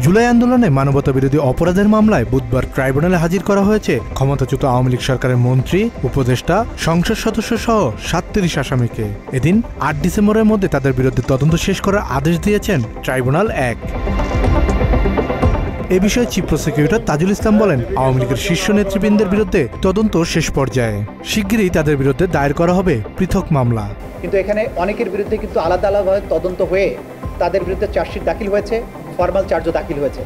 জুলাই আন্দোলনে মানবতাবিরোধী অপরাধের মামলায় বুধবার ট্রাইব্যুনালে হাজির করা হয়েছে ক্ষমতাচ্যুত আওয়ামী লীগ সরকারের মন্ত্রী, উপদেষ্টা, সংসদ সদস্য সহ ৩৭ আসামিকে। এদিন ৮ ডিসেম্বরের মধ্যে তাদের বিরুদ্ধে তদন্ত শেষ করার আদেশ দিয়েছেন ট্রাইব্যুনাল ১। এ বিষয়ে চিফ প্রসিকিউটর তাজুল ইসলাম বলেন, আওয়ামী লীগের শীর্ষ নেতৃবৃন্দের বিরুদ্ধে তদন্ত শেষ পর্যায়ে, শিগগিরই তাদের বিরুদ্ধে দায়ের করা হবে পৃথক মামলা। কিন্তু এখানে অনেকের বিরুদ্ধে কিন্তু আলাদা আলাদাভাবে তদন্ত হয়ে তাদের বিরুদ্ধে চার্জশিট দাখিল হয়েছে, ফর্মাল চার্জও দাখিল হয়েছে।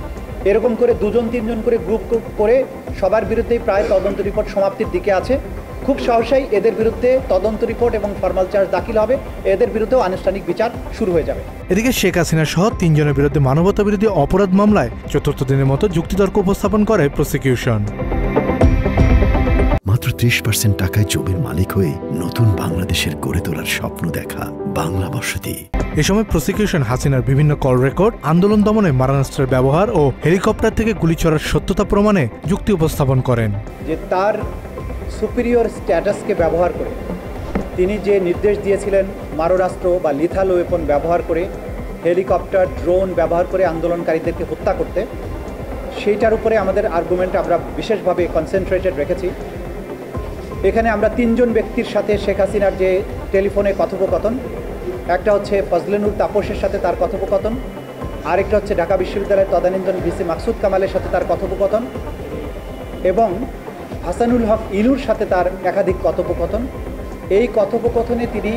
এরকম করে ২-৩ করে গ্রুপ করে সবার বিরুদ্ধেই প্রায় তদন্ত রিপোর্ট সমাপ্তির দিকে আছে। খুব সহসাই এদের বিরুদ্ধে তদন্ত রিপোর্ট এবং ফর্মাল চার্জ দাখিল হবে, এদের বিরুদ্ধেও আনুষ্ঠানিক বিচার শুরু হয়ে যাবে। এদিকে শেখ হাসিনা সহ ৩ জনের বিরুদ্ধে মানবতাবিরোধী অপরাধ মামলায় চতুর্থ দিনের মতো যুক্তিতর্ক উপস্থাপন করে প্রসিকিউশন। মাত্র ৩০% টাকায় জমির মালিক হয়ে নতুন বাংলাদেশের গড়ে তোলার স্বপ্ন দেখা বাংলা বসতি। এ সময় প্রসিকিউশন হাসিনার বিভিন্ন কল রেকর্ড, আন্দোলন দমনে মারণাস্ত্রের ব্যবহার ও হেলিকপ্টার থেকে গুলি ছোড়ার সত্যতা প্রমাণে যুক্তি উপস্থাপন করেন। যে তার সুপিরিয়র স্ট্যাটাসকে ব্যবহার করে তিনি যে নির্দেশ দিয়েছিলেন মারণাস্ত্র বা লিথাল ওয়েপন ব্যবহার করে, হেলিকপ্টার, ড্রোন ব্যবহার করে আন্দোলনকারীদেরকে হত্যা করতে, সেইটার উপরে আমাদের আর্গুমেন্ট আমরা বিশেষভাবে কনসেন্ট্রেটেড রেখেছি। এখানে আমরা ৩ জন ব্যক্তির সাথে শেখ হাসিনার যে টেলিফোনে কথোপকথন, একটা হচ্ছে ফজলেনুর তাপসের সাথে তার কথোপকথন, আরেকটা হচ্ছে ঢাকা বিশ্ববিদ্যালয়ের তদানীন্তন ভিসি মাকসুদ কামালের সাথে তার কথোপকথন এবং হাসানুল হক ইনুর সাথে তার একাধিক কথোপকথন। এই কথোপকথনে তিনি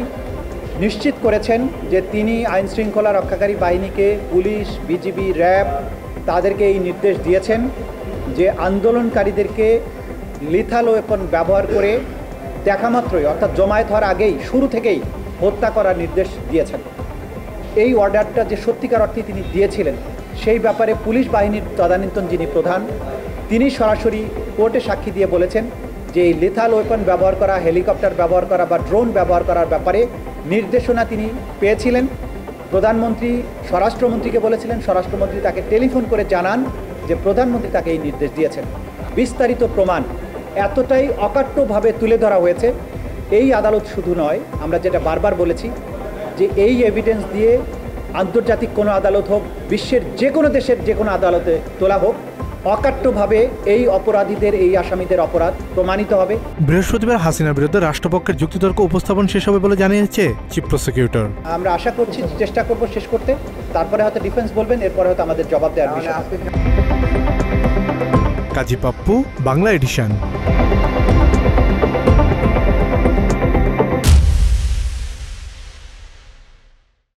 নিশ্চিত করেছেন যে তিনি আইন শৃঙ্খলা রক্ষাকারী বাহিনীকে, পুলিশ, বিজিবি, র্যাব তাদেরকে এই নির্দেশ দিয়েছেন যে আন্দোলনকারীদেরকে লিথাল ওয়েপন ব্যবহার করে দেখামাত্রই, অর্থাৎ জমায়েত হওয়ার আগেই, শুরু থেকেই হত্যা করার নির্দেশ দিয়েছেন। এই অর্ডারটা যে সত্যিকার অর্থে তিনি দিয়েছিলেন সেই ব্যাপারে পুলিশ বাহিনীর তদানীন্তন যিনি প্রধান, তিনি সরাসরি কোর্টে সাক্ষী দিয়ে বলেছেন যে এই লিথাল ওয়েপন ব্যবহার করা, হেলিকপ্টার ব্যবহার করা বা ড্রোন ব্যবহার করার ব্যাপারে নির্দেশনা তিনি পেয়েছিলেন। প্রধানমন্ত্রী স্বরাষ্ট্রমন্ত্রীকে বলেছিলেন, স্বরাষ্ট্রমন্ত্রী তাকে টেলিফোন করে জানান যে প্রধানমন্ত্রী তাকে এই নির্দেশ দিয়েছেন। বিস্তারিত প্রমাণ এতটাই অকাট্যভাবে তুলে ধরা হয়েছে। এই আদালত শুধু নয়, আমরা যেটা বারবার বলেছি যে এই এভিডেন্স দিয়ে আন্তর্জাতিক কোনো আদালত হোক, বিশ্বের যে কোনো দেশের যে কোনো আদালতে তোলা হোক, অকাট্যভাবে এই অপরাধীদের, এই আসামিদের অপরাধ প্রমাণিত হবে। বৃহস্পতিবার হাসিনার বিরুদ্ধে রাষ্ট্রপক্ষের যুক্তিতর্ক উপস্থাপন শেষ হবে বলে জানিয়েছে চিফ প্রসিকিউটর। আমরা আশা করছি, চেষ্টা করব শেষ করতে, তারপরে হয়তো ডিফেন্স বলবেন, এরপরে হয়তো আমাদের জবাব দেওয়ার বিষয়। কাজী পাপ্পু, বাংলা এডিশন।